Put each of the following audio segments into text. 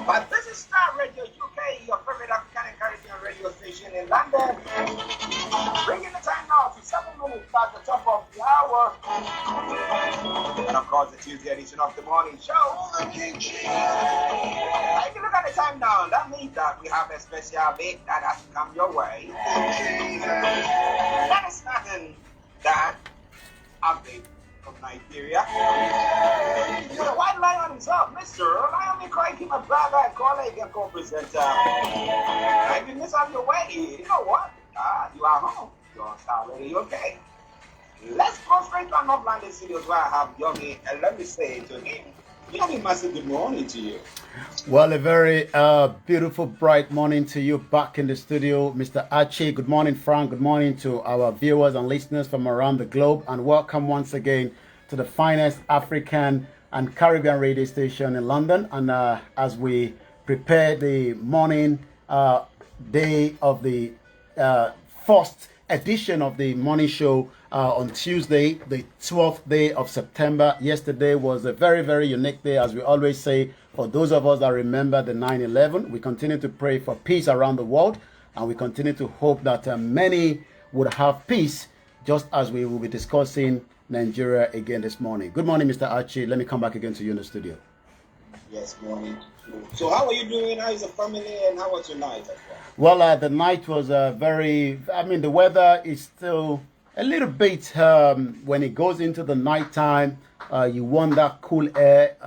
But this is Star Radio UK, your favorite African and Caribbean radio station in London. Bringing the time now to 7 minutes past the top of the hour. And of course, the Tuesday edition of the morning show. If you look at the time now, that means that we have a special bit that has to come your way. That is nothing that update from Nigeria. The White Lion himself, Mr. OLAYOMI KOIKI, my brother, colleague, and co-presenter. If you miss out your way, you know what? You are home. You're on Star Radio, okay? Let's go straight to North London Studios where I have Yomi, and let me say to him, Yomi, massive good morning to you. Well, a very beautiful, bright morning to you back in the studio, Mr. Archie. Good morning, Frank. Good morning to our viewers and listeners from around the globe, and welcome once again to the finest African and Caribbean radio station in London. And as we prepare the morning day of the first edition of the morning show on Tuesday, the 12th day of September. Yesterday was a very, very unique day, as we always say, For those of us that remember the 9/11, we continue to pray for peace around the world, and we continue to hope that many would have peace, just as we will be discussing Nigeria again this morning. Good morning, Mr. Archie. Let me come back again to you in the studio. Yes, morning. So how are you doing? How is the family, and how was your night as well? Well, the night was the weather is still a little bit, when it goes into the nighttime, you want that cool air.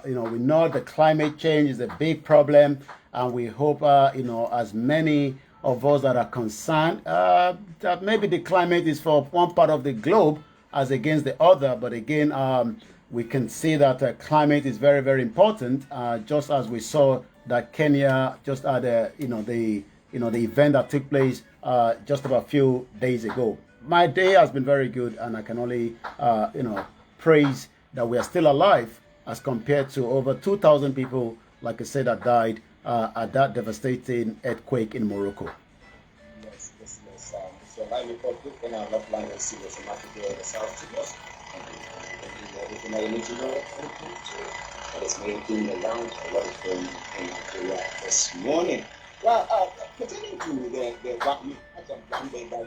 We know the climate change is a big problem, and we hope, as many of us that are concerned, that maybe the climate is for one part of the globe as against the other. But again, we can see that climate is very, very important. Just as we saw that Kenya just had the event that took place just about a few days ago. My day has been very good, and I can only praise that we are still alive as compared to over 2,000 people, like I said, that died at that devastating earthquake in Morocco. Yes. So live report in our love line and see what's in Africa and the South to us. Everything that you need to know, what is making the round, what is going in Nigeria this morning. Well, pertaining to the what we had some plan that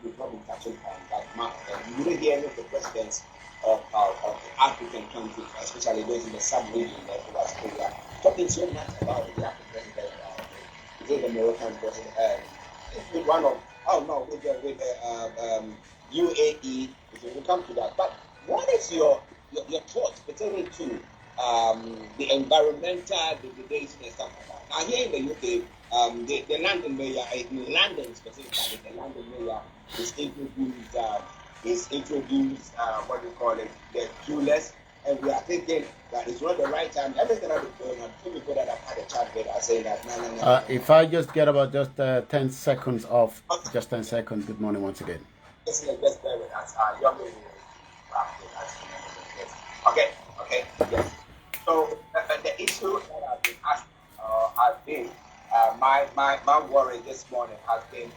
we probably touched on that month, and you wouldn't hear any of the presidents of the African countries, especially those in the sub-region that was talking so much about the African president, the Moroccan president, with one of with the UAE. We'll come to that. But what is your thoughts pertaining to the environmental degradation and stuff like that? Now here in the UK, the London mayor, in London specifically, the London mayor is introduced what we call it, the fuelless, and we are thinking that it's not the right time. Everything that is going on, two people that have had a chat with are saying that no. If I just get about just 10 seconds off, okay. Just 10 seconds. Good morning once again. This is the best way with us. Okay, yes. So the issue that I've been asked has been my worry this morning has been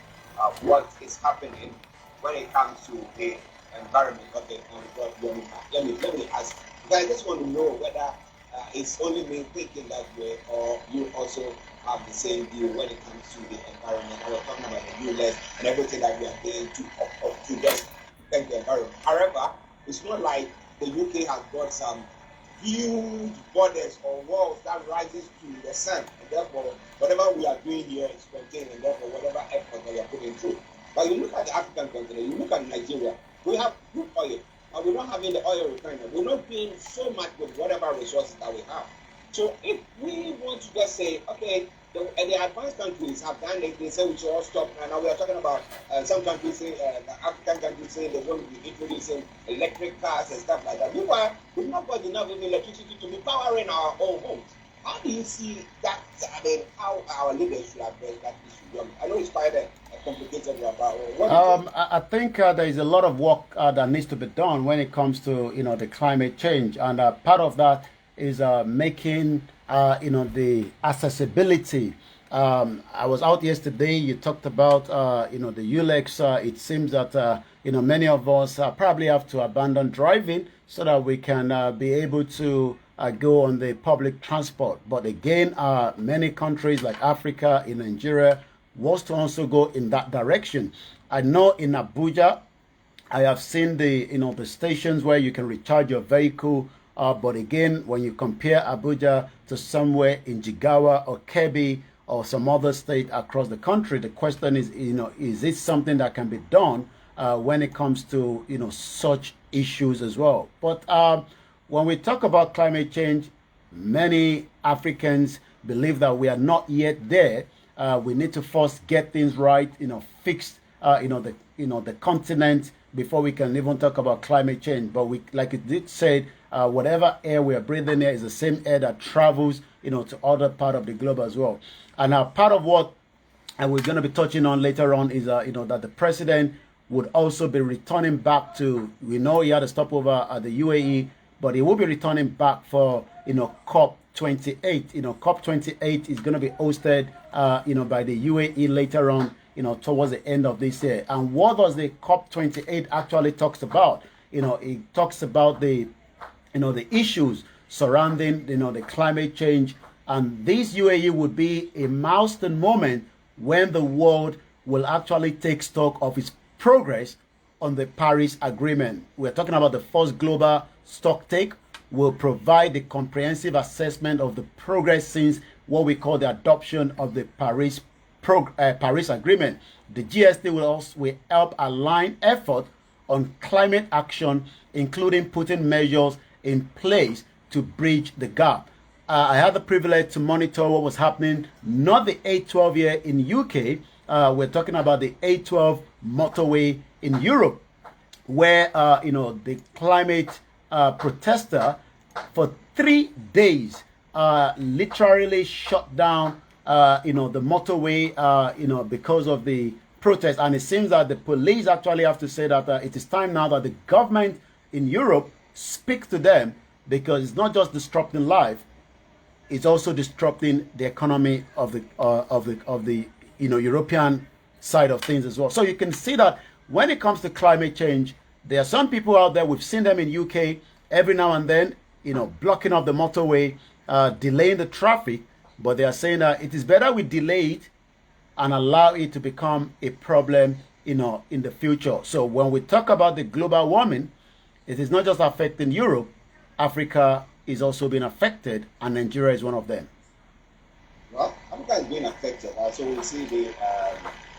what is happening when it comes to the environment. Okay, let me ask. Because I just want to know whether it's only me thinking that way, or you also have the same view when it comes to the environment. I was talking about the ULEZ and everything that we are doing to just protect the environment. However, it's not like the UK has got some huge borders or walls that rises to the sun, and therefore whatever we are doing here is contained, and therefore whatever effort that we are putting through. But you look at the African continent, you look at Nigeria, we have good oil, but we're not having the oil refinery. We're not doing so much with whatever resources that we have. So if we want to just say, okay, the advanced countries have done it, they say we should all stop. And now we are talking about some countries saying, the African countries saying they're going to be introducing electric cars and stuff like that. We've not got enough electricity to be powering our own homes. How do you see that? I mean, how our leaders should address that issue? I know it's quite a complicated one. I think there is a lot of work that needs to be done when it comes to the climate change, and part of that is making the accessibility. I was out yesterday. You talked about the ULEX. It seems that many of us probably have to abandon driving so that we can be able to go on the public transport. But again, many countries like Africa, in Nigeria, wants to also go in that direction. I know in Abuja, I have seen the stations where you can recharge your vehicle. But again, when you compare Abuja to somewhere in Jigawa or Kebbi or some other state across the country, the question is, is it something that can be done when it comes to, such issues as well? But when we talk about climate change, many Africans believe that we are not yet there. We need to first get things right, fix, the continent before we can even talk about climate change. But we, like it did said, whatever air we are breathing here is the same air that travels, to other part of the globe as well. And part of what we're going to be touching on later on is, that the president would also be returning back to, we know he had a stopover at the UAE, but he will be returning back for, COP28. COP28 is going to be hosted, by the UAE later on, towards the end of this year. And what does the COP28 actually talks about? It talks about the the issues surrounding, the climate change. And this UAE would be a milestone moment when the world will actually take stock of its progress on the Paris Agreement. We're talking about the first global stock take, will provide the comprehensive assessment of the progress since what we call the adoption of the Paris Agreement. The GST will help align effort on climate action, including putting measures in place to bridge the gap. I had the privilege to monitor what was happening, not the A12 here in UK. We're talking about the A12 motorway in Europe, where the climate protester for 3 days literally shut down the motorway because of the protest. And it seems that the police actually have to say that it is time now that the government in Europe speak to them, because it's not just disrupting life, it's also disrupting the economy of the European side of things as well. So you can see that when it comes to climate change, there are some people out there, we've seen them in UK every now and then, blocking up the motorway, delaying the traffic, but they are saying that it is better we delay it and allow it to become a problem, in the future. So when we talk about the global warming, it is not just affecting Europe, Africa is also being affected, and Nigeria is one of them. Well, Africa is being affected. So we'll see the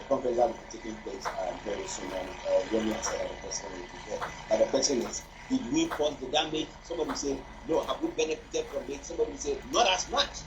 conference that will be taking place very soon. And Yomi has said that the question will be there. But the question is, did we cause the damage? Somebody say, no, have we benefited from it? Somebody say, not as much.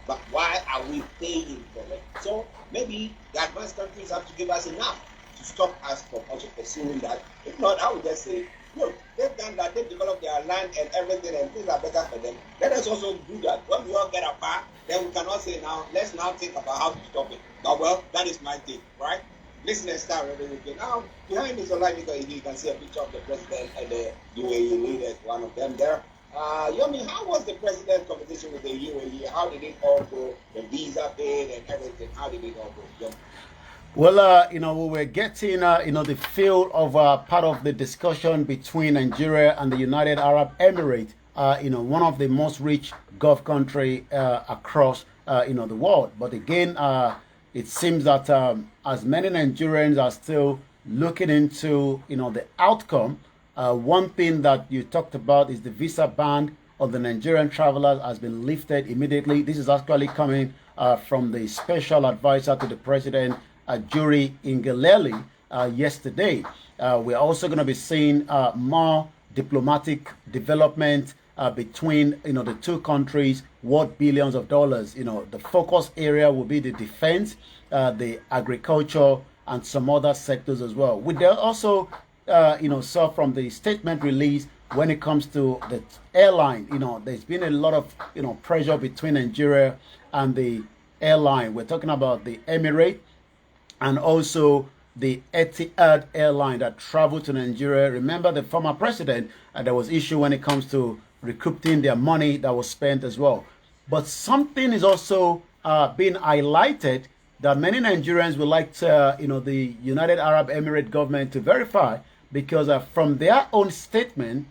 But why are we paying for it? So maybe the advanced countries have to give us enough to stop us from also pursuing that. If not, I would just say, look, they've done that, they've developed their land and everything, and things are better for them. Let us also do that. When we all get apart, then we cannot say now, let's now think about how to stop it. But well, that is my thing, right? Listen and start ready. Now, behind this OLAYOMI KOIKI, you can see a picture of the president and the UAE leaders, one of them there. Yomi, how was the president's conversation with the UAE? How did it all go? The visa paid and everything, how did it all go? Yomi? Well, we were getting, the feel of part of the discussion between Nigeria and the United Arab Emirates, one of the most rich Gulf country across, the world. But again, it seems that as many Nigerians are still looking into, the outcome. One thing that you talked about is the visa ban on the Nigerian travelers has been lifted immediately. This is actually coming from the special advisor to the president, Juri Ngeleli, yesterday. We're also going to be seeing more diplomatic development between the two countries worth billions of dollars. The focus area will be the defense, the agriculture, and some other sectors as well. We also saw from the statement release when it comes to the airline, there's been a lot of pressure between Nigeria and the airline. We're talking about the Emirates and also the Etihad airline that traveled to Nigeria. Remember the former president, there was issue when it comes to recouping their money that was spent as well. But something is also being highlighted that many Nigerians would like to, the United Arab Emirates government to verify, because from their own statement,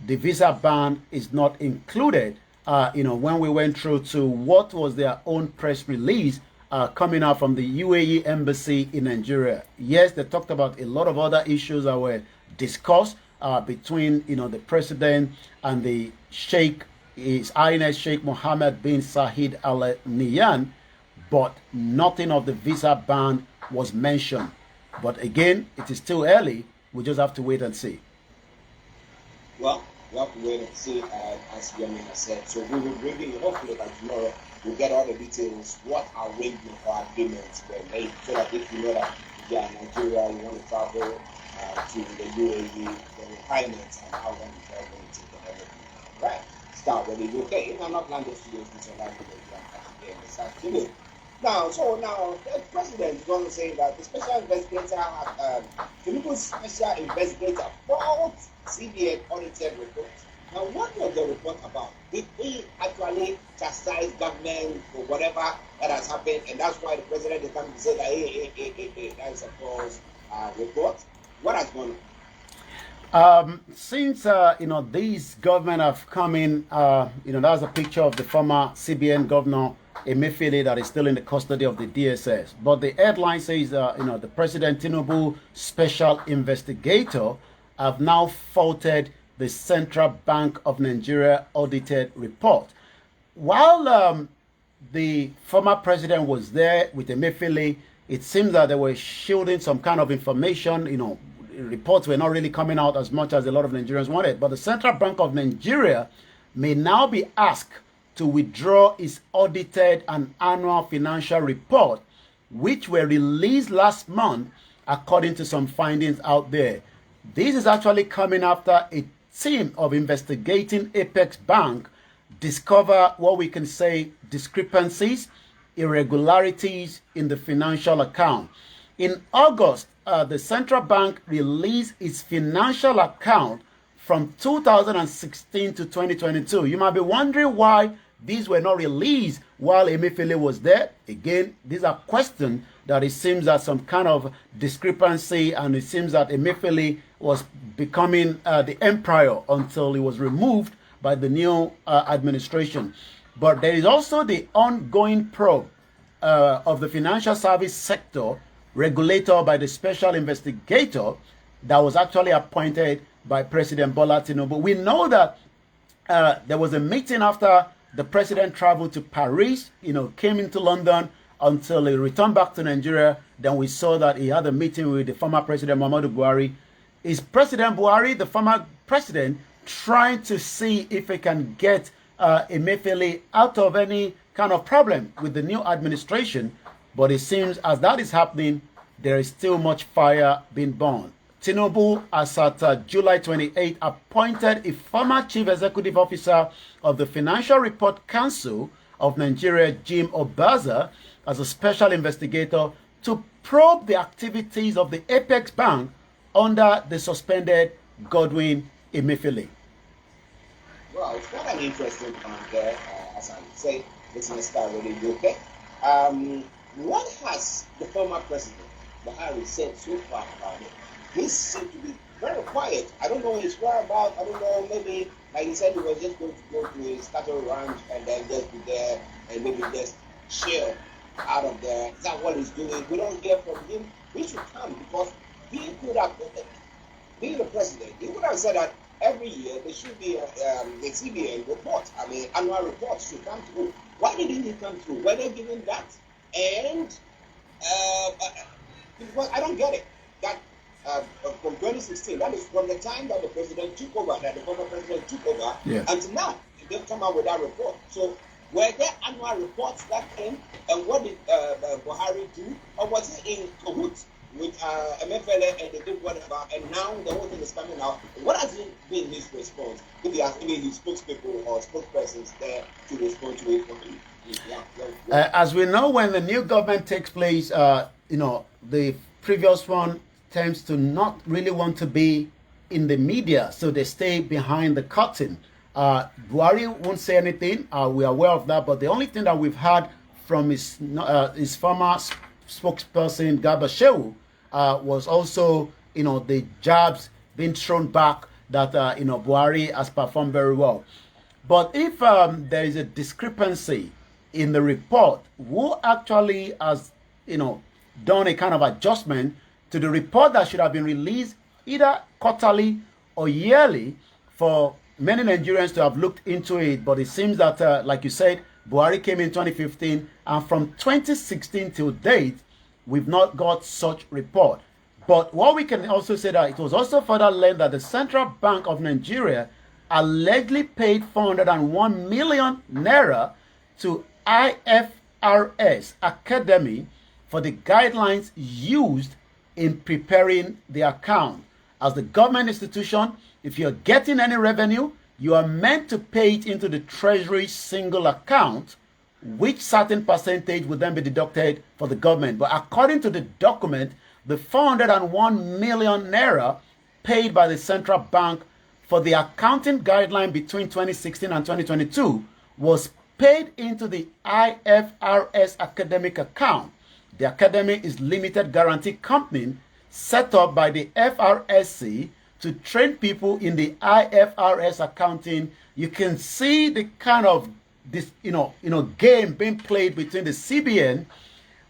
the visa ban is not included. When we went through to what was their own press release coming out from the UAE embassy in Nigeria. Yes, they talked about a lot of other issues that were discussed between, the president and the Sheikh, His Highness Sheikh Mohammed bin Zayed Al Nahyan, but nothing of the visa ban was mentioned. But again, it is still early. We just have to wait and see. Well, we have to wait and see, as Yomi has said. So we will bring you, hopefully by tomorrow, we'll get all the details, what arrangement or agreements were made, so that if you know that if you are in Nigeria, you want to travel to the UAE, the requirements and how long you are going to take everything. Right. Start with the UK. If I'm not landed studios, which are landed in this afternoon. Now, the president is going to say that the special investigator, Tinubu's special investigator, both CBN audited reports. Now, what was the report about? Did he actually chastise government for whatever that has happened, and that's why the president is coming to say that, hey, that is a false report? What has gone on? Since these government have come in, that's a picture of the former CBN governor Emefiele that is still in the custody of the DSS. But the headline says, the President Tinubu special investigator have now faulted the Central Bank of Nigeria audited report. While the former president was there with Emefiele, it seems that they were shielding some kind of information, reports were not really coming out as much as a lot of Nigerians wanted. But the Central Bank of Nigeria may now be asked to withdraw its audited and annual financial report, which were released last month, according to some findings out there. This is actually coming after a team of investigating Apex Bank discover what we can say discrepancies, irregularities in the financial account. In August, the central bank released its financial account from 2016 to 2022. You might be wondering why these were not released while Emefiele was there. Again, these are questions that it seems that some kind of discrepancy, and it seems that Emefiele was becoming the emperor until he was removed by the new administration. But there is also the ongoing probe of the financial service sector regulator by the special investigator that was actually appointed by President Bola Tinubu. We know that there was a meeting after the president traveled to Paris, came into London until he returned back to Nigeria. Then we saw that he had a meeting with the former president, Muhammadu Buhari. Is President Buhari, the former president, trying to see if he can get Emefiele out of any kind of problem with the new administration? But it seems as that is happening, there is still much fire being burned. Tinubu, as at July 28, appointed a former chief executive officer of the Financial Report Council of Nigeria, Jim Obaza, as a special investigator to probe the activities of the Apex Bank under the suspended Godwin Emefiele. Well, it's quite an interesting point there, as I would say, listening STARR Radio UK. What has the former president, Buhari, said so far about it? He seemed to be very quiet. I don't know his whereabouts. I don't know, maybe, like he said, he was just going to go to his cattle ranch and then just be there and maybe just chill out of there. Is that what he's doing? We don't hear from him. He should come, because he could have, being the president, he would have said that every year there should be a CBN report. Annual reports should come through. Why didn't he come through? Were they given that? And because I don't get it. That from 2016, that is from the time that the president took over, that the former president took over, until now, they've come out with that report. So were there annual reports that came, and what did Buhari do? Or was he in cahoots with Emefiele and they did whatever, and now the whole thing is coming out? What has been his response? If he has any his spokespeople or spokespersons there to respond to it for him? As we know, when the new government takes place, the previous one tends to not really want to be in the media, so they stay behind the curtain. Buhari won't say anything. We are aware of that, but the only thing that we've heard from his former spokesperson, Garba Shehu, was also, the jabs being thrown back that, Buhari has performed very well. But if there is a discrepancy in the report, who actually has, done a kind of adjustment to the report that should have been released either quarterly or yearly for many Nigerians to have looked into it? But it seems that, like you said, Buhari came in 2015, and from 2016 till date, we've not got such report. But what we can also say that it was also further learned that the Central Bank of Nigeria allegedly paid 401 million naira to IFRS Academy for the guidelines used in preparing the account. As the government institution, if you're getting any revenue, you are meant to pay it into the Treasury single account, which certain percentage would then be deducted for the government. But according to the document, the 401 million naira paid by the central bank for the accounting guideline between 2016 and 2022 was paid into the IFRS academic account. The academy is limited guarantee company set up by the FRSC to train people in the IFRS accounting. You can see the kind of this, game being played between the CBN.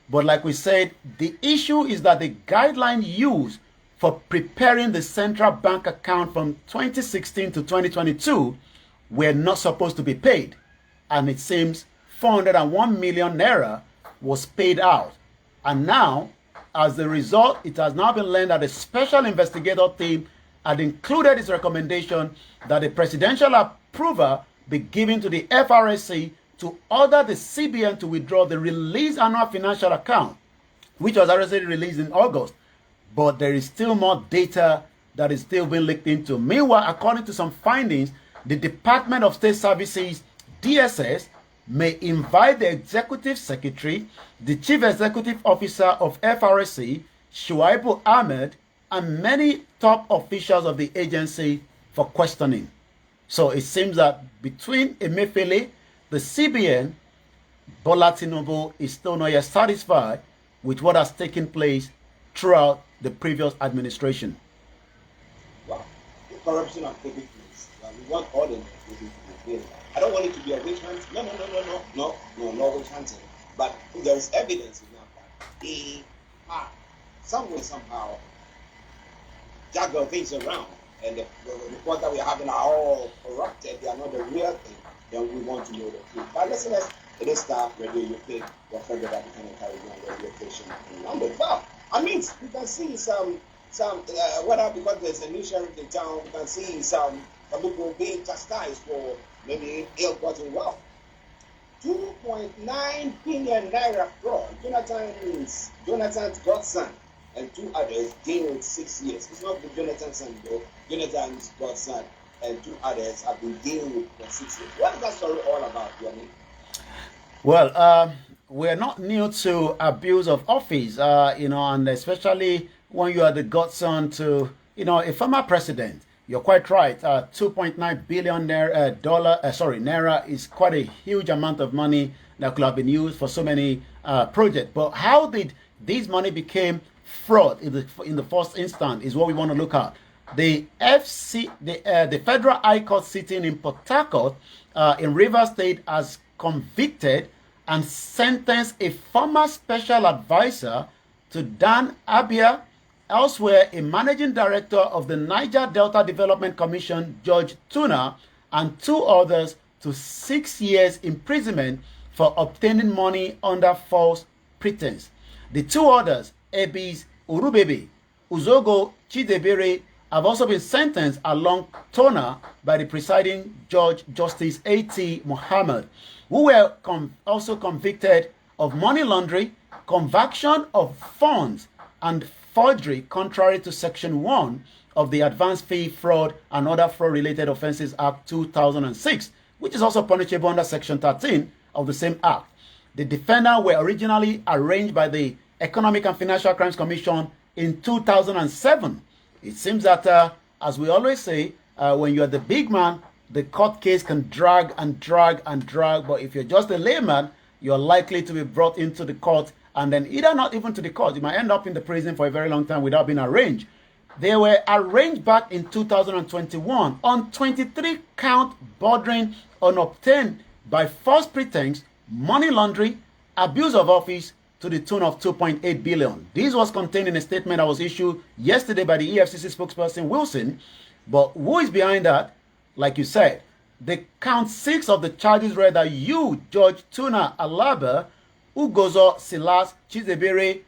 But like we said, the issue is that the guideline used for preparing the central bank account from 2016 to 2022 were not supposed to be paid. And it seems 401 million naira was paid out. And now, as a result, it has now been learned that a special investigator team had included its recommendation that a presidential approval be given to the FRSC to order the CBN to withdraw the released annual financial account, which was already released in August. But there is still more data that is still being looked into. Meanwhile, according to some findings, the Department of State Services, DSS, may invite the Executive Secretary, the Chief Executive Officer of FRSC, Shuaibu Ahmed, and many top officials of the agency for questioning. So it seems that between Emefiele, the CBN, Bola Tinubu is still not yet satisfied with what has taken place throughout the previous administration. Wow, the corruption has taken place. We want all the investigations to be clear. I don't want it to be a witch hunt. No, no witch hunting. But there is evidence enough that they are some way, somehow juggle things around. And the reports that we are having are all corrupted. They are not the real thing. Then we want to know the truth. But listeners, it is STARR Radio UK, your favorite African and Caribbean radio station in London. Well, I mean, we can see some whether because there's a new sheriff in town, we can see some people being chastised for maybe ill-gotten wealth. 2.9 billion naira fraud. Jonathan's godson and two others jailed 6 years. It's not the Jonathan's son though. Jonathan's godson and two others have been jailed for 6 years. What is that story all about, Yanni? Well, we're not new to abuse of office, and especially when you are the godson to, a former president. You're quite right. 2.9 billion naira is quite a huge amount of money that could have been used for so many projects. But how did this money become fraud in the first instance is what we want to look at. The Federal High Court sitting in Port Harcourt in Rivers State has convicted and sentenced a former special advisor to Dan Abia. Elsewhere, a managing director of the Niger Delta Development Commission, George Tuna, and two others to 6 years imprisonment for obtaining money under false pretense. The two others, Ebis Urubebe, Uzogo Chidebere, have also been sentenced along Tona by the presiding judge, Justice A.T. Mohammed, who were also convicted of money laundering, conversion of funds, and forgery contrary to Section 1 of the Advanced Fee Fraud and Other Fraud-Related Offences Act 2006, which is also punishable under Section 13 of the same act. The defendants were originally arraigned by the Economic and Financial Crimes Commission in 2007. It seems that, as we always say, when you're the big man, the court case can drag and drag and drag, but if you're just a layman, you're likely to be brought into the court and then either not even to the court, you might end up in the prison for a very long time without being arraigned. They were arraigned back in 2021 on 23 count bordering on obtained by false pretense, money laundering, abuse of office to the tune of 2.8 billion. This was contained in a statement that was issued yesterday by the EFCC spokesperson Wilson. But who is behind that? Like you said, the count 6 of the charges read that you, George Tuna Alaba, Ugozo Silas Chizebere,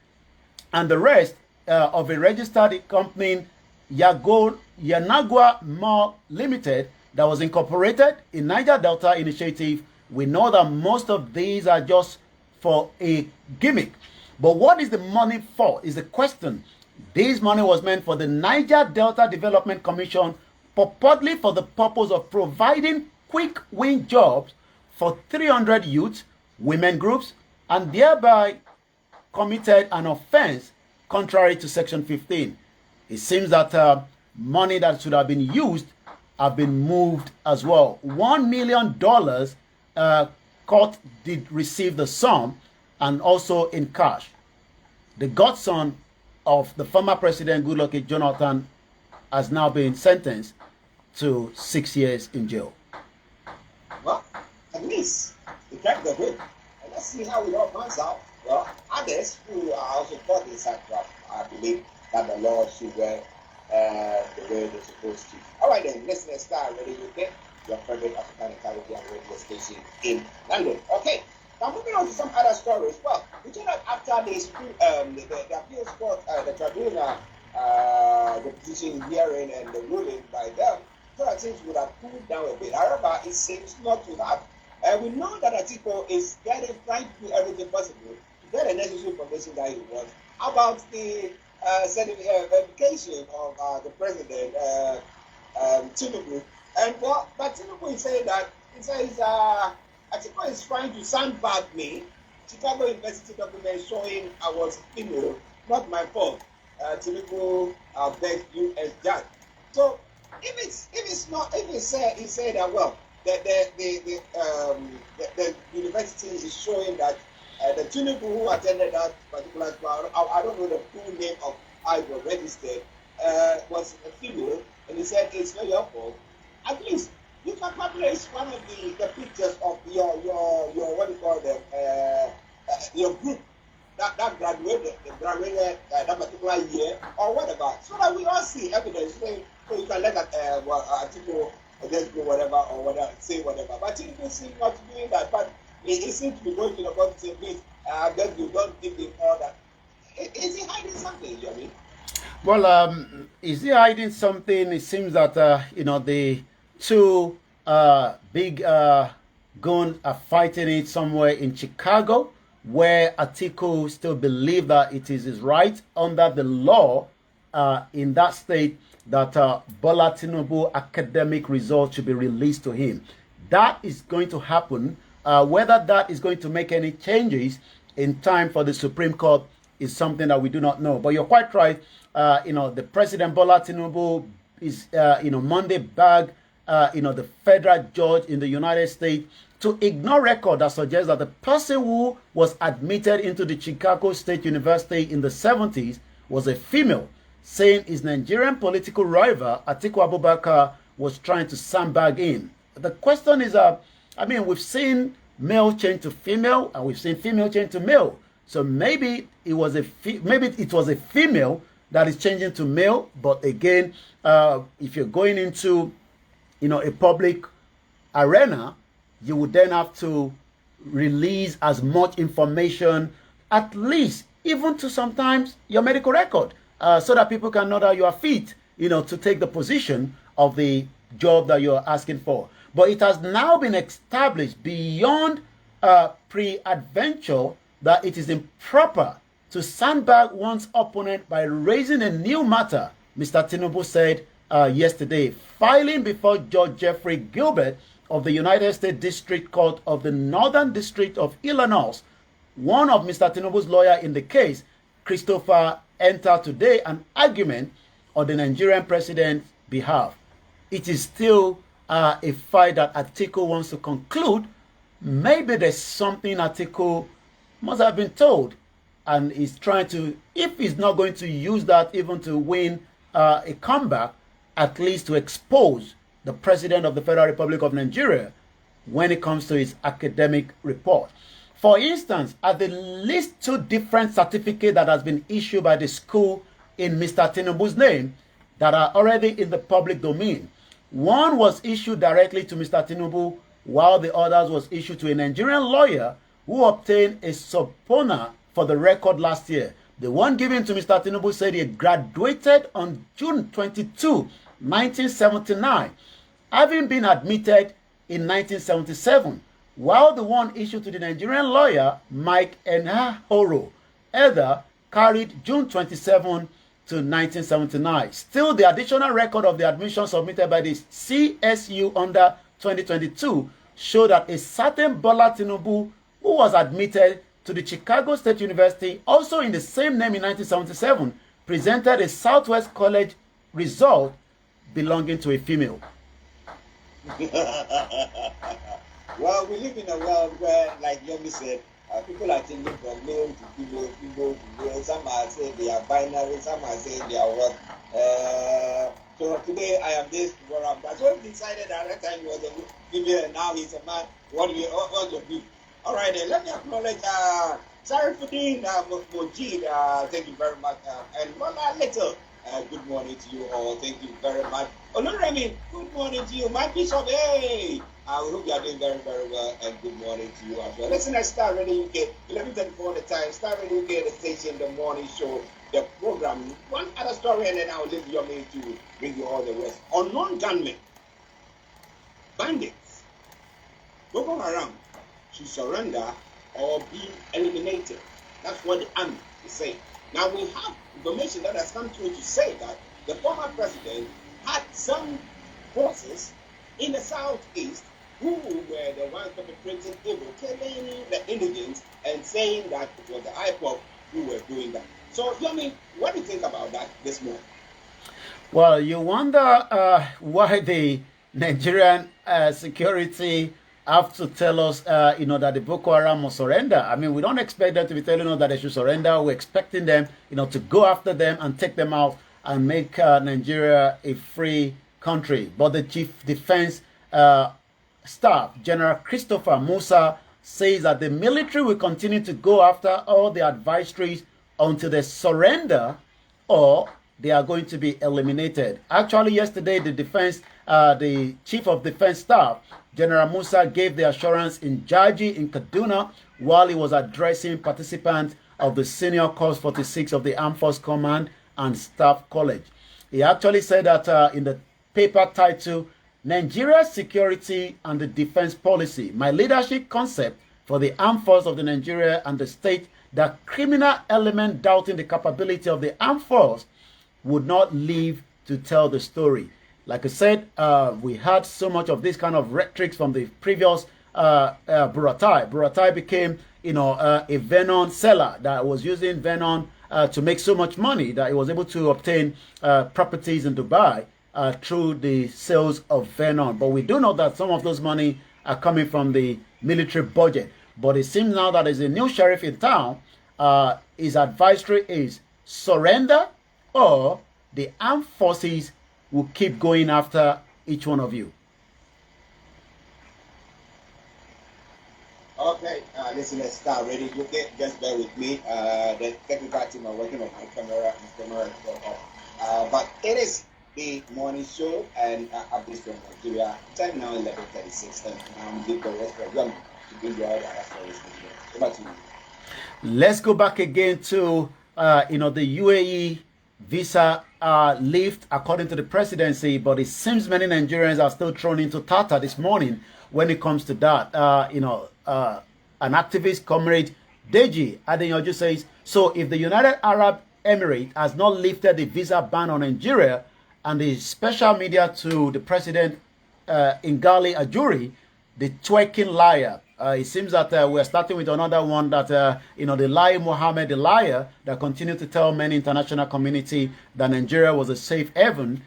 and the rest of a registered company, Yanagwa Mall Limited, that was incorporated in Niger Delta Initiative. We know that most of these are just for a gimmick. But what is the money for is the question. This money was meant for the Niger Delta Development Commission, purportedly for the purpose of providing quick win jobs for 300 youths, women groups, and thereby committed an offense contrary to Section 15. It seems that money that should have been used have been moved as well. $1 million court did receive the sum and also in cash. The godson of the former president Goodluck Jonathan has now been sentenced to 6 years in jail. Well, at least he kept the whip. And let's see how it all pans out. Well, others who are also caught in sidetrack, I believe that the law should wear the way they're supposed to. All right then, let's start Radio UK, your favorite African and Caribbean radio station in London. Okay, now moving on to some other stories. Well, we know that after the appeals court, the tribunal, the position hearing and the ruling by them, so that things would have cooled down a bit. However, it seems not to have. We know that Atiku is trying to do everything possible to get the necessary information that he wants about the certification of the president, Tinubu. And but Tinubu is saying that he says Atiku is trying to sandbag me. Chicago University document showing I was female, not my fault. Tinubu begged US judge. So if he said that well, the university is showing that the Tinubu who attended that particular class, I don't know the full name of how it was registered, was a female, and he said it's not your fault. At least you can publish one of the pictures of your what do you call them, your group that graduated that particular year or whatever, so that we all see evidence. So you can let that article just go whatever or whatever, say whatever. But he seems not doing that. But he seems to be going to the court and say, please, just you don't give him all that. Is he hiding something, you mean? Well, is he hiding something? It seems that the two big guns are fighting it somewhere in Chicago, where Atiku still believes that it is his right under the law in that state that Bola Tinubu academic results should be released to him. That is going to happen. Whether that is going to make any changes in time for the Supreme Court is something that we do not know. But you're quite right. The President Bola Tinubu is, Monday bagged, the federal judge in the United States to ignore record that suggests that the person who was admitted into the Chicago State University in the 70s was a female, saying his Nigerian political rival, Atiku Abubakar, was trying to sandbag him. The question is, we've seen male change to female, and we've seen female change to male. So maybe it was a female that is changing to male. But again, if you're going into, a public arena, you would then have to release as much information, at least even to sometimes your medical record, so that people can know that you are fit, to take the position of the job that you're asking for. But it has now been established beyond pre-adventure that it is improper to sandbag one's opponent by raising a new matter, Mr. Tinubu said yesterday, filing before Judge Jeffrey Gilbert of the United States District Court of the Northern District of Illinois. One of Mr. Tinubu's lawyer in the case, Christopher, entered today an argument on the Nigerian president's behalf. It is still a fight that Atiku wants to conclude. Maybe there's something Atiku must have been told, and he's trying to, if he's not going to use that even to win a comeback, at least to expose the President of the Federal Republic of Nigeria when it comes to his academic report. For instance, at the least 2 different certificates that has been issued by the school in Mr. Tinubu's name that are already in the public domain. One was issued directly to Mr. Tinubu, while the others was issued to a Nigerian lawyer who obtained a subpoena for the record last year. The one given to Mr. Tinubu said he graduated on June 22, 1979, having been admitted in 1977, while the one issued to the Nigerian lawyer, Mike Enahoro, either carried June 27 to 1979. Still, the additional record of the admission submitted by the CSU under 2022 showed that a certain Bola Tinubu, who was admitted to the Chicago State University, also in the same name in 1977, presented a Southwest College result belonging to a female. Well, we live in a world where, like Yomi said, people are changing from male to female, female to male. Some are saying they are binary, some are saying they are what. So today I am this, tomorrow I'm that. So he decided that at that time he was a female and now he's a man. What's your view? All right, then let me acknowledge Sarifuddin Mojid. Thank you very much. And Lola Little. Good morning to you all. Thank you very much. Oluremi, good morning to you. My Bishop, hey! I hope you are doing very, very well, and good morning to you as well. Listen, at Star Radio UK, 11:34 the time. Star Radio UK, the station, the morning show, the program. One other story, and then I'll leave your mail to bring you all the rest. Unknown gunmen, bandits, Boko Haram should surrender or be eliminated. That's what the army is saying. Now we have information that has come through to say that the former president had some forces in the southeast who were the ones perpetrating evil, killing the indigents and saying that it was the IPOP who were doing that. So, Yomi, what do you think about that this morning? Well, you wonder why the Nigerian security have to tell us, that the Boko Haram must surrender. I mean, we don't expect them to be telling us that they should surrender. We're expecting them, to go after them and take them out and make Nigeria a free country. But the Chief Defense Staff, General Christopher Musa, says that the military will continue to go after all the advisories until they surrender or they are going to be eliminated. Actually, yesterday, the Chief of Defense Staff, General Musa, gave the assurance in Jaji in Kaduna while he was addressing participants of the Senior Course 46 of the Armed Force Command and Staff College. He actually said that in the paper titled, Nigeria's Security and the Defense Policy, my leadership concept for the armed force of the Nigeria and the state, that criminal element doubting the capability of the armed force would not live to tell the story. Like I said, we had so much of this kind of rhetoric from the previous Buratai. Buratai became, a venom seller that was using venom to make so much money that he was able to obtain properties in Dubai through the sales of venom. But we do know that some of those money are coming from the military budget. But it seems now that there's a new sheriff in town. His advisory is surrender or the armed forces will keep going after each one of you. Okay, listen, let's start ready. You can just bear with me. The technical team are working on my camera. But it is the morning show and updates from Nigeria. Time now 11:36, and I'm give the rest of them to bring you all the other stories. Over to you. Let's go back again to the UAE visa lift according to the presidency, but it seems many Nigerians are still thrown into Tata this morning when it comes to that. An activist, Comrade Deji Adeyanju, says, so if the United Arab Emirates has not lifted the visa ban on Nigeria and the special media to the president, Ngali Ajuri, the twerking liar. It seems that we're starting with another one that, the liar Mohammed, the liar, that continued to tell many international community that Nigeria was a safe haven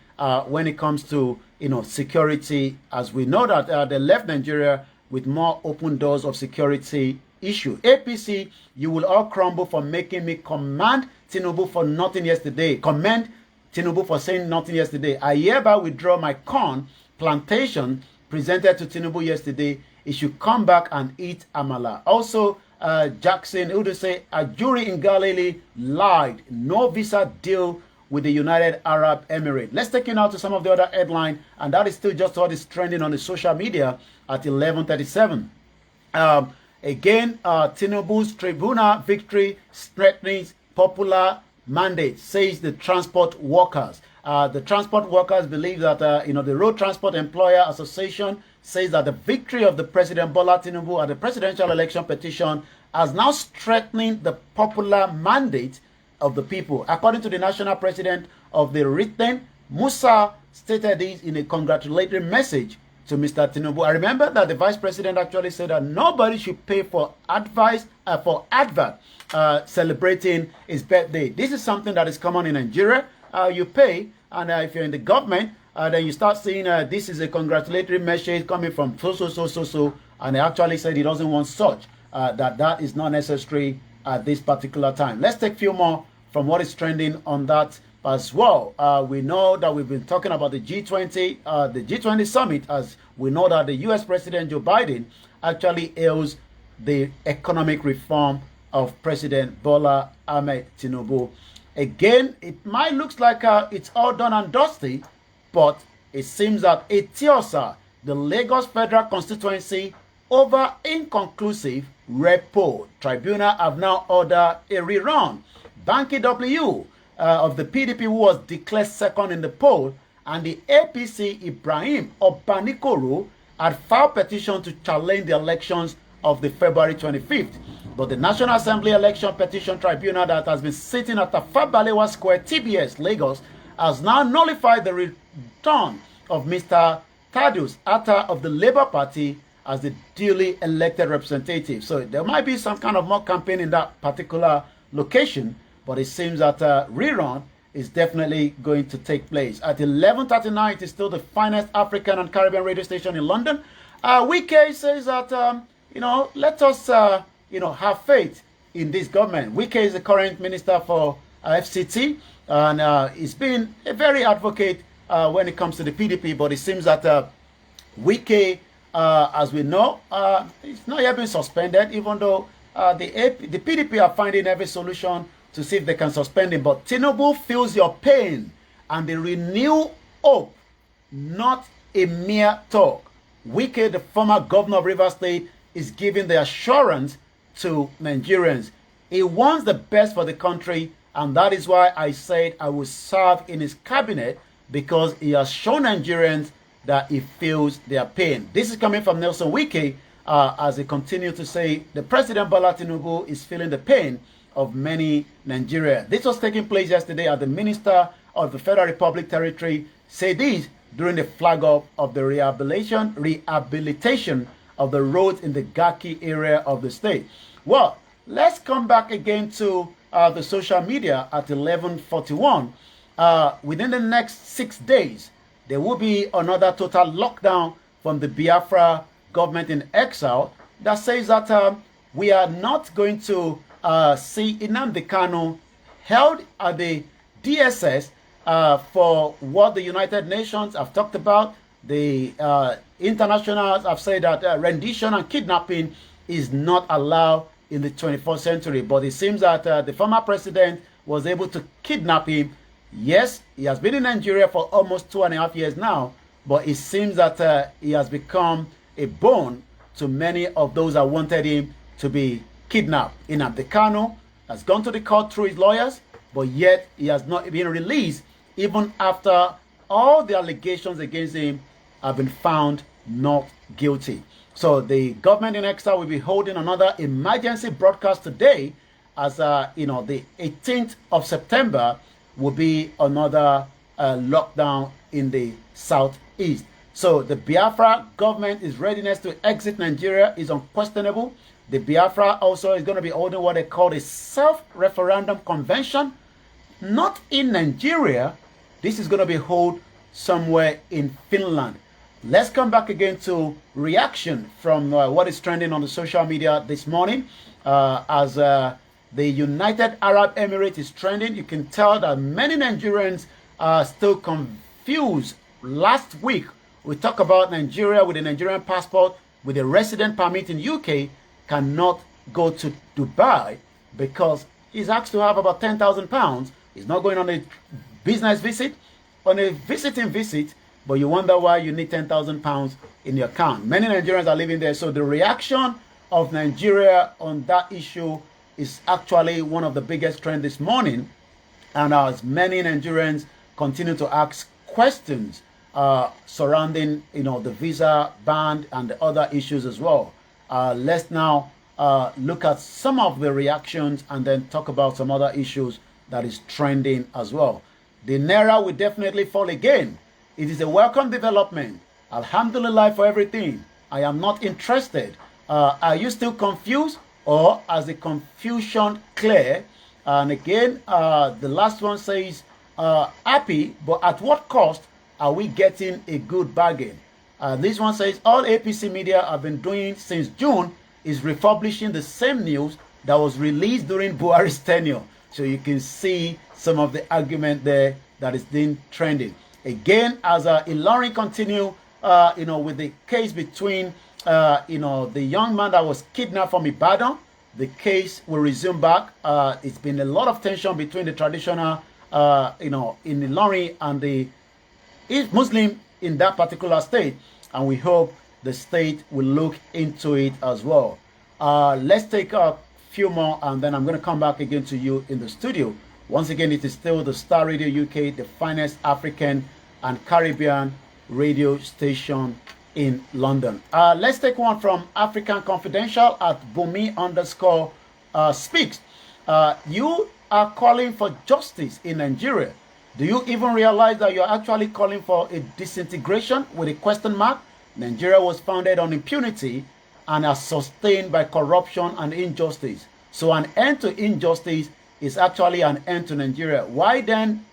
when it comes to, security, as we know that they left Nigeria with more open doors of security issue. APC, you will all crumble for making me commend Tinubu for nothing yesterday. Commend Tinubu for saying nothing yesterday. I hereby withdraw my corn plantation presented to Tinubu yesterday. He should come back and eat amala. Also, Jackson, who would say a jury in Galilee lied. No visa deal with the United Arab Emirates. Let's take you now to some of the other headlines, and that is still just what is trending on the social media at 11:37. Again, Tinubu's tribunal victory strengthens popular mandate, says the transport workers. The transport workers believe that, the Road Transport Employer Association says that the victory of the President Bola Tinubu at the presidential election petition has now strengthened the popular mandate of the people. According to the national president of the written, Musa stated this in a congratulatory message to Mr. Tinubu. I remember that the vice president actually said that nobody should pay for advert celebrating his birthday. This is something that is common in Nigeria. You pay, and if you're in the government, then you start seeing this is a congratulatory message coming from so, and he actually said he doesn't want such, that is not necessary at this particular time. Let's take a few more from what is trending on that as well. We know that we've been talking about the G20 summit, as we know that the US President Joe Biden actually hails the economic reform of President Bola Ahmed Tinubu. Again, it might look like it's all done and dusty, but it seems that Etiosa, the Lagos Federal Constituency, over inconclusive rep poll. Tribunal have now ordered a rerun. Banky W of the PDP, who was declared second in the poll, and the APC Ibrahim Obanikoro had filed petition to challenge the elections of the February 25th. But the National Assembly Election Petition Tribunal that has been sitting at Afabalewa Square, TBS, Lagos, has now nullified the return of Mr. Thaddeus Atta of the Labour Party as the duly elected representative. So there might be some kind of mock campaign in that particular location, but it seems that rerun is definitely going to take place. At 11:39, it is still the finest African and Caribbean radio station in London. Wike says that, let us, have faith in this government. Wike is the current minister for FCT, and he's been a very advocate when it comes to the PDP, but it seems that Wike, as we know, it's not yet been suspended, even though the PDP are finding every solution to see if they can suspend him. But Tinubu feels your pain and the renew hope, not a mere talk. Wike, the former governor of Rivers State, is giving the assurance to Nigerians. He wants the best for the country, and that is why I said I will serve in his cabinet, because he has shown Nigerians that he feels their pain. This is coming from Nelson Wike, as he continues to say the President Bola Tinubu is feeling the pain of many Nigerians. This was taking place yesterday at the Minister of the Federal Republic Territory said this during the flag up of the rehabilitation of the roads in the Gaki area of the state. Well, let's come back again to the social media at 11:41. Within the next 6 days, there will be another total lockdown from the Biafra government in exile that says that we are not going to see NNAMDI KANU held at the DSS for what the United Nations have talked about. The internationals have said that rendition and kidnapping is not allowed in the 21st century. But it seems that the former president was able to kidnap him. Yes, he has been in Nigeria for almost 2.5 years now, but it seems that he has become a bone to many of those that wanted him to be kidnapped. NNAMDI KANU has gone to the court through his lawyers, but yet he has not been released even after all the allegations against him have been found not guilty. So the government in exile will be holding another emergency broadcast today, as the 18th of September will be another lockdown in the southeast. So the Biafra government is readiness to exit Nigeria is unquestionable. The Biafra also is going to be holding what they call a self-referendum convention, not in Nigeria. This is going to be held somewhere in Finland. Let's come back again to reaction from what is trending on the social media this morning. As the United Arab Emirates is trending, you can tell that many Nigerians are still confused. Last week, we talked about Nigeria with a Nigerian passport, with a resident permit in UK, cannot go to Dubai because he's asked to have about £10,000. He's not going on a business visit, on a visiting visit, but you wonder why you need £10,000 in your account. Many Nigerians are living there. So the reaction of Nigeria on that issue is actually one of the biggest trends this morning. And as many Nigerians continue to ask questions surrounding, the visa ban and the other issues as well. Let's now look at some of the reactions and then talk about some other issues that is trending as well. The Naira will definitely fall again. It is a welcome development. Alhamdulillah for everything. I am not interested. Are you still confused, or is the confusion clear? And again, the last one says, happy, but at what cost are we getting a good bargain? This one says, all APC media have been doing since June is republishing the same news that was released during Buhari's tenure. So you can see some of the argument there that is being trending. Again, as Ilorin continue, with the case between, the young man that was kidnapped from Ibadan, the case will resume back. It's been a lot of tension between the traditional, in Ilorin and the Muslim in that particular state, and we hope the state will look into it as well. Let's take a few more, and then I'm going to come back again to you in the studio. Once again, it is still the Star Radio UK, the finest African and Caribbean radio station in London. Let's take one from African Confidential at Bumi_speaks. You are calling for justice in Nigeria. Do you even realize that you're actually calling for a disintegration with a question mark? Nigeria was founded on impunity and are sustained by corruption and injustice. So an end to injustice is actually an end to Nigeria. Why then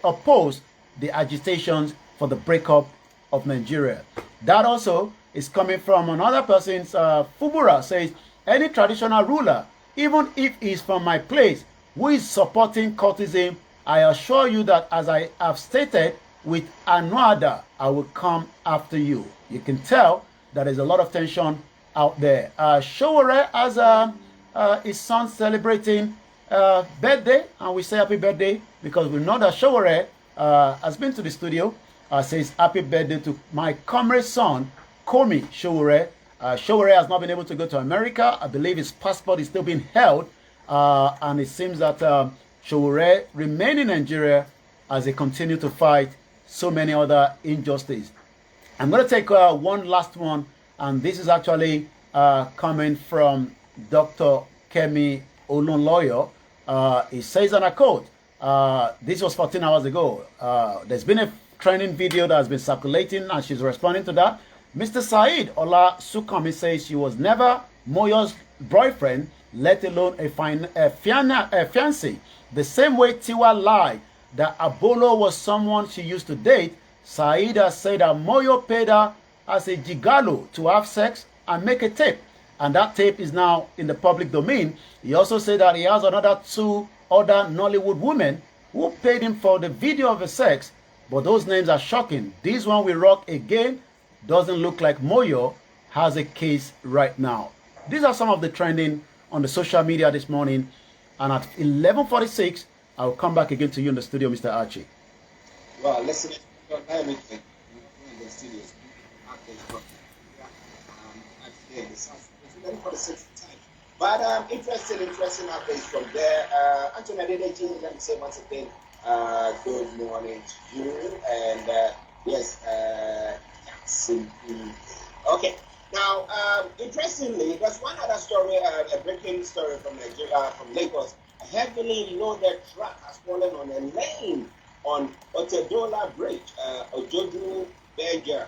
oppose the agitations for the breakup of Nigeria? That also is coming from another person's Fubura says, any traditional ruler, even if he's from my place, who is supporting cultism, I assure you that as I have stated, with Anuada, I will come after you. You can tell that there's a lot of tension out there. Sowore has his son celebrating birthday, and we say happy birthday because we know that Sowore has been to the studio. Says happy birthday to my comrade son, Komi Sowore. Sowore has not been able to go to America. I believe his passport is still being held, and it seems that Sowore remain in Nigeria as they continue to fight so many other injustices. I'm going to take one last one, and this is actually coming from Dr. Kemi Olunloyo. He says, and I quote, this was 14 hours ago. There's been a trending video that has been circulating, and she's responding to that. Mr. Said Ola Sukami says she was never Moyo's boyfriend, let alone a fiancé. The same way Tiwa lied that Abolo was someone she used to date, Saida said that Moyo paid her as a gigolo to have sex and make a tape. And that tape is now in the public domain. He also said that he has another 2 other Nollywood women who paid him for the video of the sex. But those names are shocking. This one we rock again doesn't look like Moyo has a case right now. These are some of the trending on the social media this morning. And at 11:46, I'll come back again to you in the studio, Mr. Archie. Well, listen, everything in the studio. But interesting updates from there. Anthony Adedeji, let me say once again, good morning to you. And yes, okay. Now, interestingly, there's one other story, a breaking story from Nigeria, from Lagos. A heavily loaded truck has fallen on a lane on Otedola Bridge, Ojodu Berger,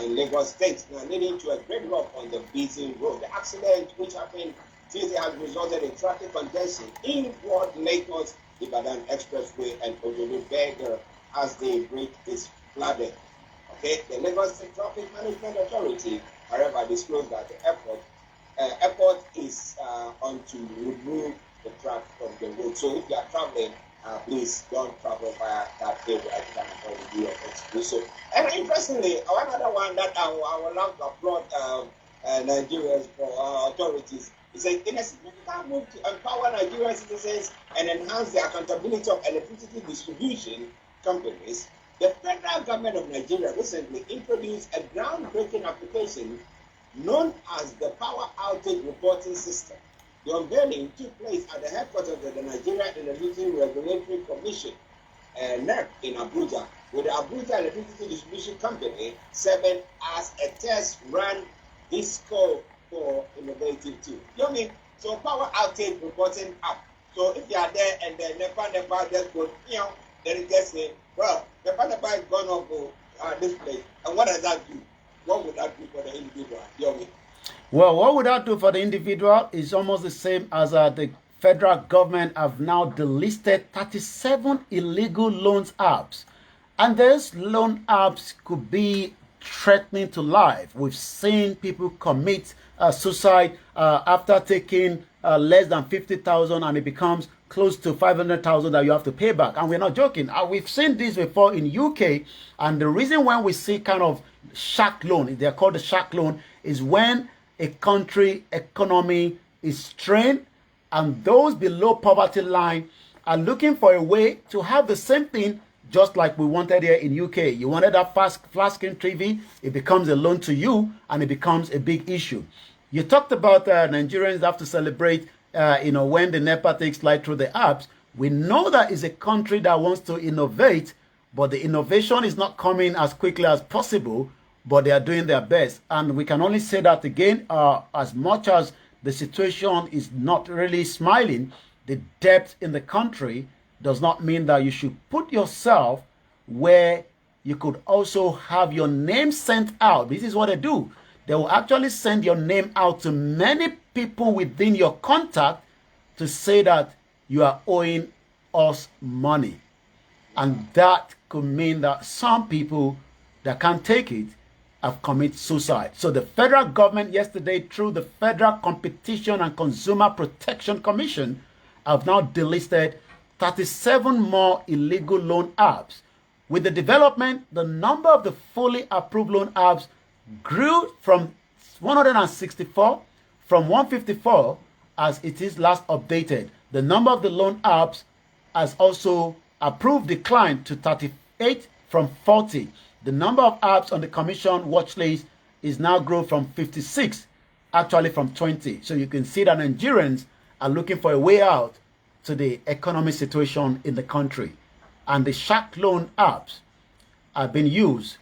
in Lagos State, now leading to a gridlock on the busy road. The accident, which happened Tuesday, has resulted in traffic congestion in Port Lagos, Ibadan Expressway, and Ojodu Berger as the bridge is flooded. Okay, the Lagos State Traffic Management Authority, however, disclosed that the airport is on to remove the truck from the road. So if you are traveling, please don't travel via that area. I can do your exclusive. And interestingly, another one that I would love to applaud Nigeria's authorities is in a significant move to empower Nigerian citizens and enhance the accountability of electricity distribution companies. The federal government of Nigeria recently introduced a groundbreaking application known as the Power Outage Reporting System. The unveiling took place at the headquarters of the Nigeria Electricity Regulatory Commission, NERC, in Abuja, with the Abuja Electricity Distribution Company serving as a test run Disco for innovative tool. You know what I mean? So Power Outage Reporting app. So if you are there and then NEPA just go, then it gets in, well, NEPA is gone up this place. And what does that do? What would that do for the individual? You know what I mean? Well, what would that do for the individual is almost the same as the federal government have now delisted 37 illegal loans apps. And those loan apps could be threatening to life. We've seen people commit suicide after taking less than 50,000 and it becomes close to 500,000 that you have to pay back. And we're not joking. We've seen this before in UK. And the reason when we see kind of shark loan, they're called the shark loan, is when a country economy is strained and those below poverty line are looking for a way to have the same thing, just like we wanted here in UK. You wanted that flat screen TV, it becomes a loan to you and it becomes a big issue. You talked about Nigerians have to celebrate when the NEPA takes light through the apps. We know that is a country that wants to innovate, but the innovation is not coming as quickly as possible, but they are doing their best. And we can only say that again, as much as the situation is not really smiling, the debt in the country does not mean that you should put yourself where you could also have your name sent out. This is what they do. They will actually send your name out to many people within your contact to say that you are owing us money. And that could mean that some people that can't take it have committed suicide. So the federal government yesterday, through the Federal Competition and Consumer Protection Commission, have now delisted 37 more illegal loan apps. With the development, the number of the fully approved loan apps grew from 164 from 154 as it is last updated. The number of the loan apps has also approved declined to 38 from 40. The number of apps on the commission watch list is now grown from 56, actually from 20. So you can see that Nigerians are looking for a way out to the economic situation in the country. And the shark loan apps have been used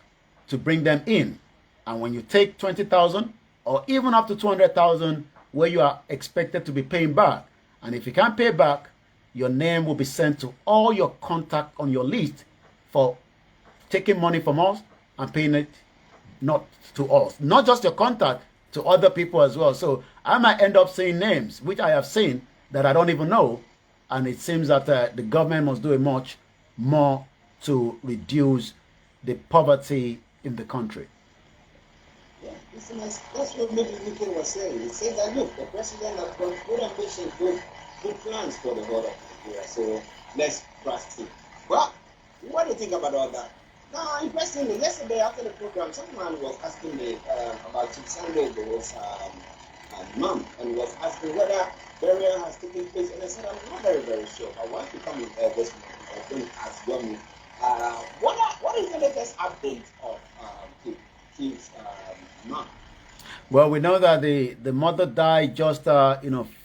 to bring them in. And when you take 20,000 or even up to 200,000 where you are expected to be paying back, and if you can't pay back, your name will be sent to all your contact on your list for taking money from us and paying it not to us. Not just your contact, to other people as well. So I might end up saying names, which I have seen, that I don't even know. And it seems that the government must do a much more to reduce the poverty in the country. Yeah, listen, that's what maybe UK was saying. It says that, look, the president has got good ambitions, good plans for the whole of Nigeria. So let's trust him. But what do you think about all that? Now, interestingly, yesterday after the program, someone was asking me about Chief Sunday's mom, and was asking whether burial has taken place. And I said, I'm not very, very sure. I want to come in this morning. I think ask Yomi. What is the latest update of Chief's mom? Well, we know that the mother died just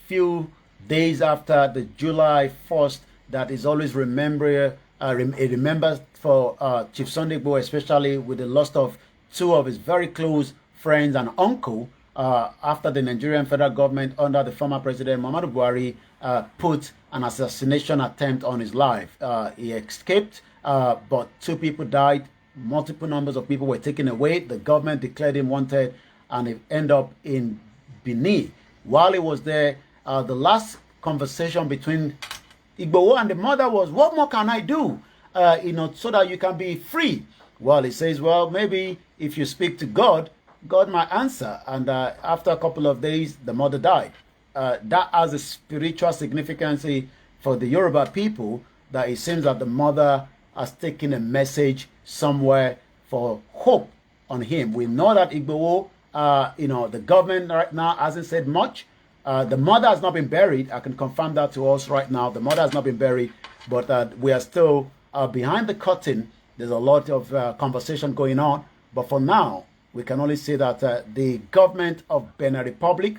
few days after the July 1st. That is always remembered for Chief Sunday, especially with the loss of two of his very close friends and uncle after the Nigerian federal government under the former president Muhammadu Buhari put an assassination attempt on his life. He escaped, but two people died. Multiple numbers of people were taken away. The government declared him wanted, and he ended up in Benin. While he was there, the last conversation between Igboho and the mother was, what more can I do, so that you can be free? Well, he says, well, maybe if you speak to God, God might answer. And after a couple of days, the mother died. That has a spiritual significance for the Yoruba people, that it seems that the mother has taken a message somewhere for hope on him. We know that Igboho, the government right now hasn't said much. The mother has not been buried. I can confirm that to us right now. The mother has not been buried, but we are still behind the curtain. There's a lot of conversation going on. But for now, we can only say that the government of Benin Republic,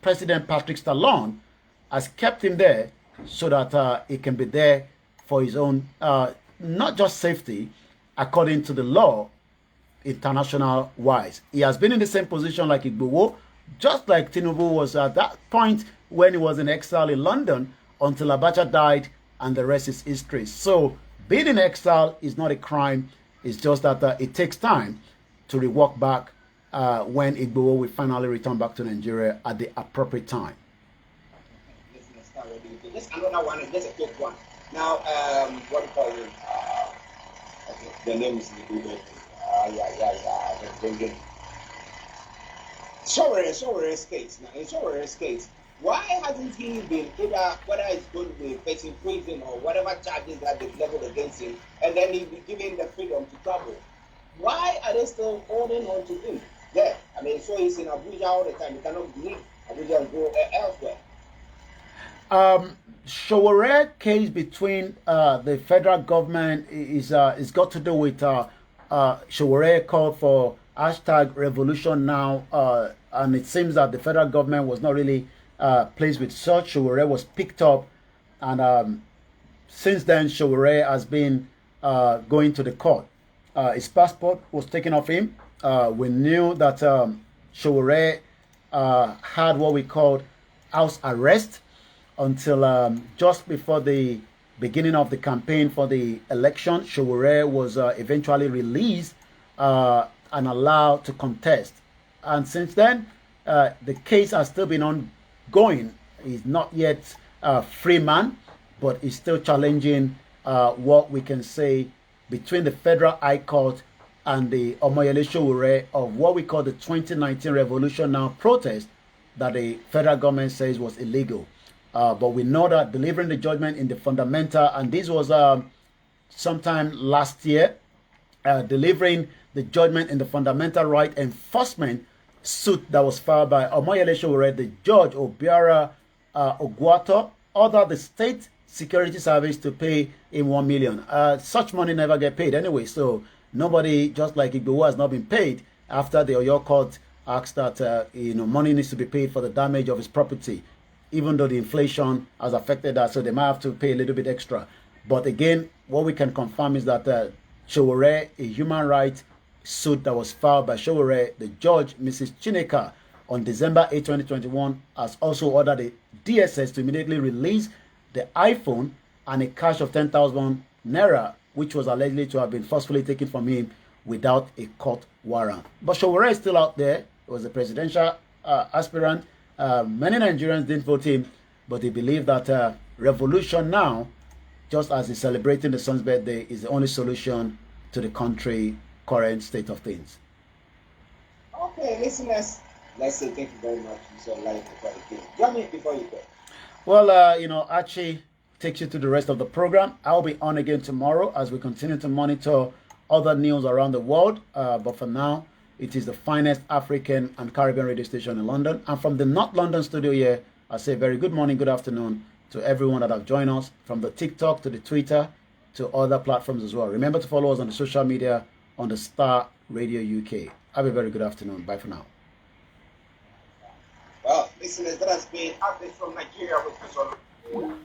President Patrick Talon, has kept him there so that he can be there for his own, not just safety, according to the law, international wise. He has been in the same position like Igboho, just like Tinubu was at that point when he was in exile in London until Abacha died, and the rest is history. So being in exile is not a crime. It's just that it takes time to rework back when Igboho will finally return back to Nigeria at the appropriate time. Just another one, just a quick one. Now, what do you call it? Okay, the name is included. SOWORE's case. Now, in SOWORE's case, why hasn't he been either, whether it's going to be facing prison or whatever charges that they've leveled against him, and then he'll be given the freedom to travel? Why are they still holding on to him there? I mean, so he's in Abuja all the time. He cannot leave Abuja and go elsewhere. SOWORE case between the federal government is got to do with SOWORE called for hashtag revolution now, and it seems that the federal government was not really pleased with such. SOWORE was picked up, and since then SOWORE has been going to the court. His passport was taken off him. We knew that SOWORE had what we called house arrest until just before the beginning of the campaign for the election. SOWORE was eventually released and allowed to contest. And since then, the case has still been ongoing. He's not yet a free man, but he's still challenging what we can say between the Federal High Court and the Omoyele SOWORE of what we call the 2019 Revolution Now protest that the federal government says was illegal. But we know that delivering the judgment in the fundamental, and this was sometime last year, delivering the judgment in the fundamental right enforcement suit that was filed by Omoyele SOWORE, the judge Obiara Ogwato, ordered the state security service to pay him 1 million. Such money never get paid anyway, so nobody, just like Igbo, has not been paid after the Oyo court asked that money needs to be paid for the damage of his property, even though the inflation has affected that, so they might have to pay a little bit extra. But again, what we can confirm is that SOWORE, a human rights suit that was filed by SOWORE, the judge, Mrs. Chineka, on December 8, 2021, has also ordered the DSS to immediately release the iPhone and a cash of 10,000 naira, which was allegedly to have been forcefully taken from him without a court warrant. But SOWORE is still out there. He was a presidential aspirant. Many Nigerians didn't vote him, but they believe that revolution now, just as he's celebrating the son's birthday, is the only solution to the country current state of things. Okay, listeners, let's say thank you very much. Mr. Olayomi Koiki. Join me before you go. Well, Archie takes you to the rest of the program. I'll be on again tomorrow as we continue to monitor other news around the world. But for now, it is the finest African and Caribbean radio station in London. And from the North London studio here, I say very good morning, good afternoon to everyone that have joined us, from the TikTok to the Twitter to other platforms as well. Remember to follow us on the social media on the STARR Radio UK. Have a very good afternoon. Bye for now. Well, listeners, that has been updates from Nigeria with Mr.